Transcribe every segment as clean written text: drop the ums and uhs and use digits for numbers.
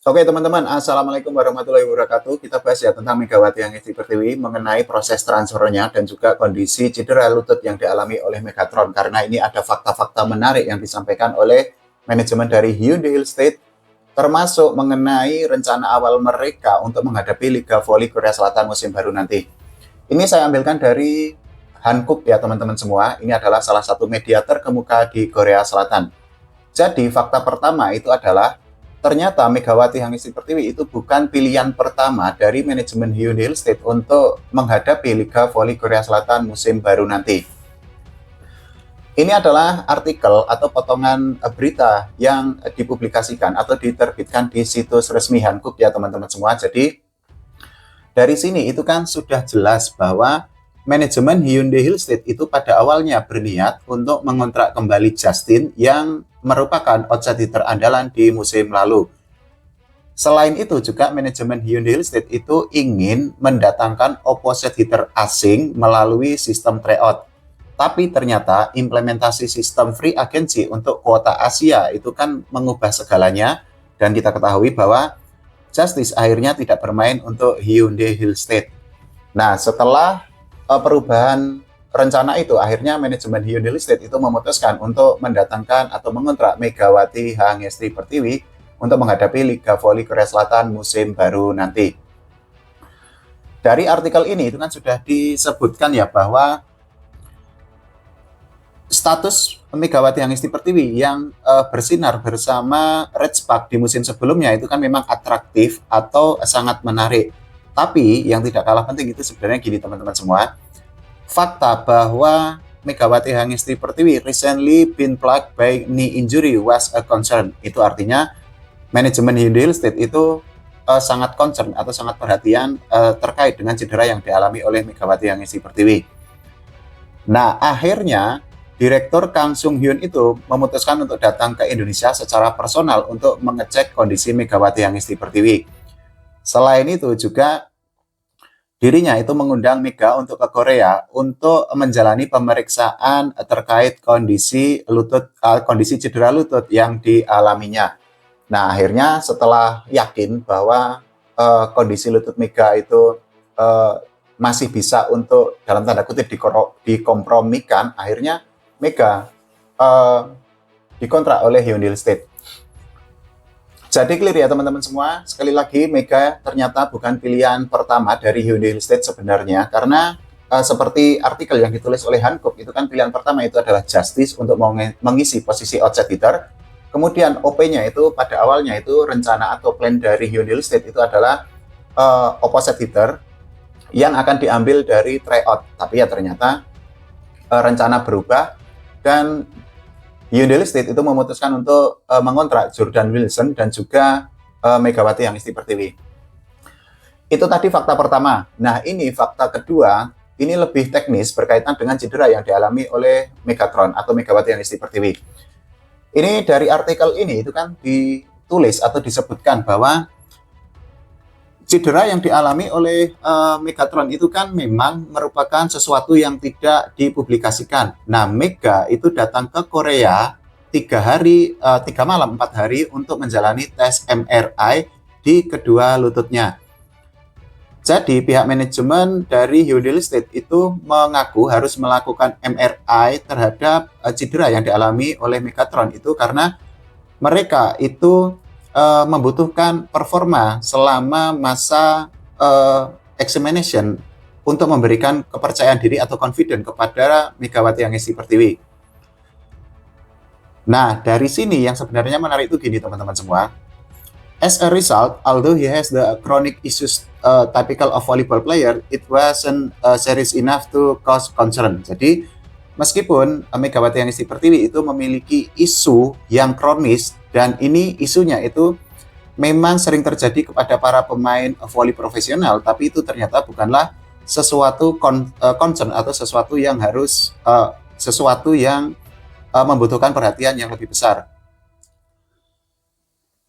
Oke teman-teman, Assalamualaikum warahmatullahi wabarakatuh. Kita bahas ya tentang Megawati Hangesti Pertiwi mengenai proses transfernya dan juga kondisi cedera lutut yang dialami oleh Megatron. Karena ini ada fakta-fakta menarik yang disampaikan oleh manajemen dari Hyundai Hill State, termasuk mengenai rencana awal mereka untuk menghadapi Liga Voli Korea Selatan musim baru nanti. Ini saya ambilkan dari Hankook ya teman-teman semua. Ini adalah salah satu media terkemuka di Korea Selatan. Jadi fakta pertama itu adalah ternyata Megawati Hangesti Pertiwi itu bukan pilihan pertama dari manajemen Hyundai Hill State untuk menghadapi Liga Voli Korea Selatan musim baru nanti. Ini adalah artikel atau potongan berita yang dipublikasikan atau diterbitkan di situs resmi Hankook ya teman-teman semua. Jadi dari sini itu kan sudah jelas bahwa manajemen Hyundai Hill State itu pada awalnya berniat untuk mengontrak kembali Justin yang merupakan outside hitter andalan di musim lalu. Selain itu juga manajemen Hyundai Hill State itu ingin mendatangkan opposite hitter asing melalui sistem tryout. Tapi ternyata implementasi sistem free agency untuk kuota Asia itu kan mengubah segalanya, dan kita ketahui bahwa Justice akhirnya tidak bermain untuk Hyundai Hill State. Nah, setelah perubahan rencana itu, akhirnya manajemen Hyundai Hill State itu memutuskan untuk mendatangkan atau mengontrak Megawati Hangesti Pertiwi untuk menghadapi Liga Voli Korea Selatan musim baru nanti. Dari artikel ini itu kan sudah disebutkan ya bahwa status Megawati Hangesti Pertiwi yang bersinar bersama Red Spark di musim sebelumnya itu kan memang atraktif atau sangat menarik. Tapi yang tidak kalah penting itu sebenarnya gini teman-teman semua. Fakta bahwa Megawati Hangesti Pertiwi recently been plagued by knee injury was a concern. Itu artinya manajemen Hyundai Hill State itu sangat concern atau sangat perhatian terkait dengan cedera yang dialami oleh Megawati Hangesti Pertiwi. Nah, akhirnya Direktur Kang Sung Hyun itu memutuskan untuk datang ke Indonesia secara personal untuk mengecek kondisi Megawati Hangesti Pertiwi. Selain itu juga dirinya itu mengundang Mega untuk ke Korea untuk menjalani pemeriksaan terkait kondisi cedera lutut yang dialaminya. Nah, akhirnya setelah yakin bahwa kondisi lutut Mega itu masih bisa untuk dalam tanda kutip dikompromikan, akhirnya Mega dikontrak oleh Hyundai Hill State. Jadi clear ya teman-teman semua. Sekali lagi, Mega ternyata bukan pilihan pertama dari Hyundai Hill State sebenarnya, karena seperti artikel yang ditulis oleh Hankook itu kan pilihan pertama itu adalah Justice untuk mengisi posisi outside hitter. Kemudian OP-nya itu pada awalnya itu rencana atau plan dari Hyundai Hill State itu adalah opposite hitter yang akan diambil dari tryout. Tapi ya ternyata rencana berubah dan Hyundai Hill State itu memutuskan untuk mengontrak Jordan Wilson dan juga Megawati Hangesti Pertiwi. Itu tadi fakta pertama. Nah, ini fakta kedua, ini lebih teknis berkaitan dengan cedera yang dialami oleh Megatron atau Megawati Hangesti Pertiwi. Ini dari artikel ini itu kan ditulis atau disebutkan bahwa cedera yang dialami oleh Megatron itu kan memang merupakan sesuatu yang tidak dipublikasikan. Nah, Mega itu datang ke Korea 3 malam 4 hari untuk menjalani tes MRI di kedua lututnya. Jadi pihak manajemen dari Hyundai Hill State itu mengaku harus melakukan MRI terhadap cedera yang dialami oleh Megatron itu karena mereka itu membutuhkan performa selama masa examination untuk memberikan kepercayaan diri atau confident kepada Megawati Hangesti Pertiwi. Nah, dari sini yang sebenarnya menarik itu gini teman-teman semua. As a result, although he has the chronic issues typical of volleyball player, it wasn't serious enough to cause concern. Jadi, meskipun Megawati Hangesti Pertiwi itu memiliki isu yang kronis, dan ini isunya itu memang sering terjadi kepada para pemain voli profesional, tapi itu ternyata bukanlah sesuatu concern atau sesuatu yang harus membutuhkan perhatian yang lebih besar.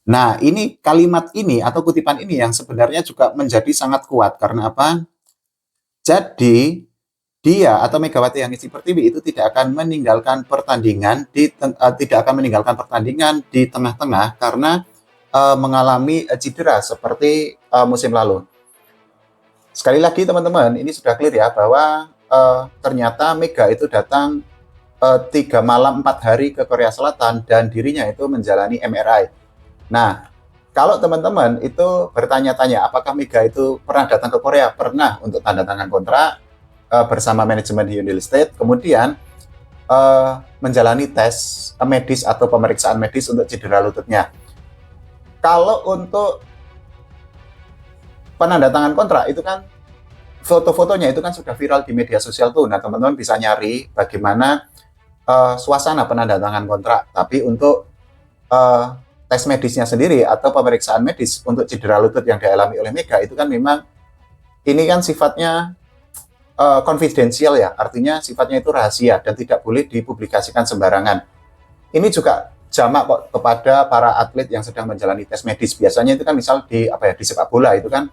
Nah, ini kalimat ini atau kutipan ini yang sebenarnya juga menjadi sangat kuat. Karena apa? Jadi dia atau Megawati Hangesti Pertiwi itu tidak akan meninggalkan pertandingan di tengah-tengah karena mengalami cedera seperti musim lalu. Sekali lagi teman-teman, ini sudah clear ya bahwa ternyata Mega itu datang 3 malam 4 hari ke Korea Selatan dan dirinya itu menjalani MRI. Nah, kalau teman-teman itu bertanya-tanya apakah Mega itu pernah datang ke Korea? Pernah untuk tanda tangan kontrak bersama manajemen Hyundai Estate, kemudian menjalani tes medis atau pemeriksaan medis untuk cedera lututnya. Kalau untuk penandatangan kontrak itu kan foto-fotonya itu kan sudah viral di media sosial tuh. Nah, teman-teman bisa nyari bagaimana suasana penandatangan kontrak. Tapi untuk tes medisnya sendiri atau pemeriksaan medis untuk cedera lutut yang dialami oleh Mega itu kan memang ini kan sifatnya konfidensial ya, artinya sifatnya itu rahasia dan tidak boleh dipublikasikan sembarangan. Ini juga jamak kok kepada para atlet yang sedang menjalani tes medis. Biasanya itu kan misal di di sepak bola itu kan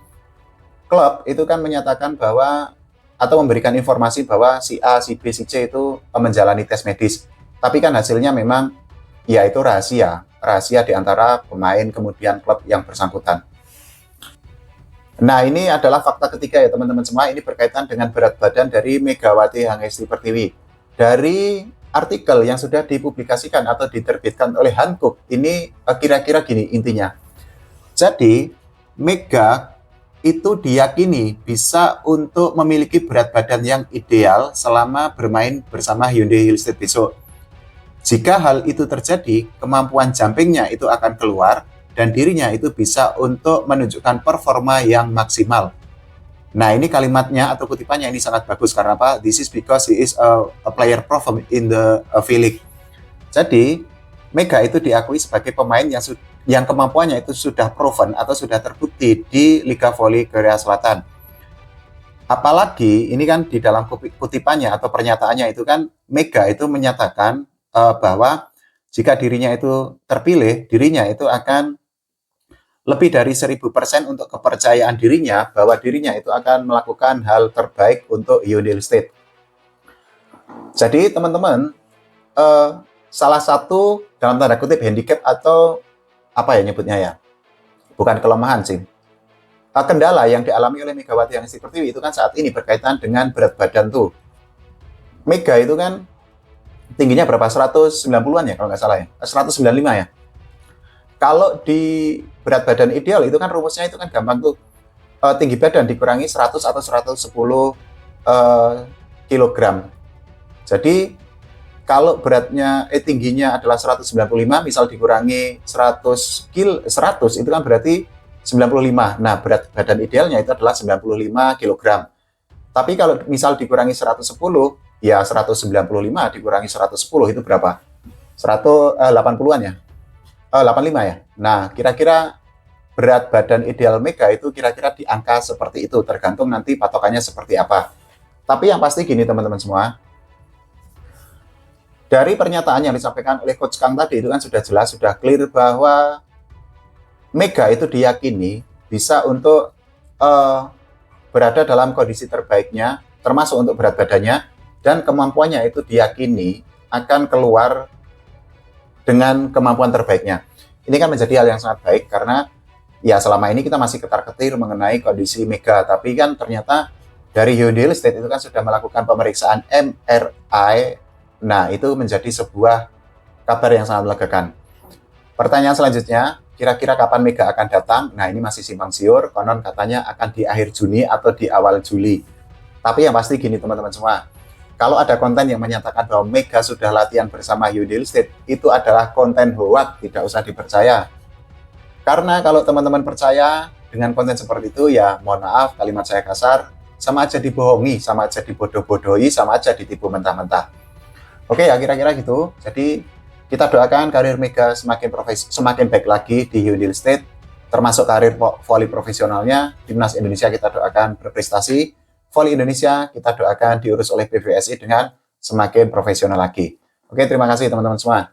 klub itu kan menyatakan bahwa atau memberikan informasi bahwa si A, si B, si C itu menjalani tes medis. Tapi kan hasilnya memang ya itu rahasia di antara pemain kemudian klub yang bersangkutan. Nah, ini adalah fakta ketiga ya teman-teman semua. Ini berkaitan dengan berat badan dari Megawati Hangesti Pertiwi. Dari artikel yang sudah dipublikasikan atau diterbitkan oleh Hankook, ini kira-kira gini intinya. Jadi, Mega itu diyakini bisa untuk memiliki berat badan yang ideal selama bermain bersama Hyundai Estate besok. Jika hal itu terjadi, kemampuan jumpingnya itu akan keluar dan dirinya itu bisa untuk menunjukkan performa yang maksimal. Nah, ini kalimatnya atau kutipannya ini sangat bagus karena apa? This is because he is a player proven in the V-League. Jadi, Mega itu diakui sebagai pemain yang kemampuannya itu sudah proven atau sudah terbukti di Liga Voli Korea Selatan. Apalagi ini kan di dalam kutipannya atau pernyataannya itu kan Mega itu menyatakan bahwa jika dirinya itu terpilih, dirinya itu akan lebih dari 1000% untuk kepercayaan dirinya bahwa dirinya itu akan melakukan hal terbaik untuk Hyundai Estate. Jadi teman-teman, salah satu dalam tanda kutip handicap atau apa ya nyebutnya ya, bukan kelemahan sih, kendala yang dialami oleh Megawati Hangesti Pertiwi itu kan saat ini berkaitan dengan berat badan tuh. Mega itu kan tingginya berapa? 190-an ya kalau nggak salah ya, 195 ya. Kalau di berat badan ideal itu kan rumusnya itu kan gampang tuh, tinggi badan dikurangi 100 atau 110 kilogram. Jadi kalau tingginya adalah 195, misal dikurangi 100 itu kan berarti 95. Nah, berat badan idealnya itu adalah 95 kilogram. Tapi kalau misal dikurangi 110, ya 195 dikurangi 110 itu berapa? 180-an ya? 85 ya. Nah, kira-kira berat badan ideal Mega itu kira-kira di angka seperti itu, tergantung nanti patokannya seperti apa. Tapi yang pasti gini teman-teman semua, dari pernyataan yang disampaikan oleh Coach Kang tadi itu kan sudah jelas, sudah clear bahwa Mega itu diyakini bisa untuk berada dalam kondisi terbaiknya, termasuk untuk berat badannya, dan kemampuannya itu diyakini akan keluar dengan kemampuan terbaiknya. Ini kan menjadi hal yang sangat baik karena ya selama ini kita masih ketar-ketir mengenai kondisi Mega, tapi kan ternyata dari Hyundai Estate itu kan sudah melakukan pemeriksaan MRI. Nah, itu menjadi sebuah kabar yang sangat melegakan. Pertanyaan selanjutnya, kira-kira kapan Mega akan datang? Nah, ini masih simpang siur, konon katanya akan di akhir Juni atau di awal Juli. Tapi yang pasti gini teman-teman semua, kalau ada konten yang menyatakan bahwa Mega sudah latihan bersama Hyundai Estate, itu adalah konten hoax, tidak usah dipercaya. Karena kalau teman-teman percaya dengan konten seperti itu, ya mohon maaf, kalimat saya kasar, sama aja dibohongi, sama aja dibodoh-bodohi, sama aja ditipu mentah-mentah. Oke ya, kira-kira gitu. Jadi kita doakan karir Mega semakin baik lagi di Hyundai Estate, termasuk karir voli profesionalnya. Timnas Indonesia kita doakan berprestasi. Voli Indonesia kita doakan diurus oleh PBSI dengan semakin profesional lagi. Oke, terima kasih teman-teman semua.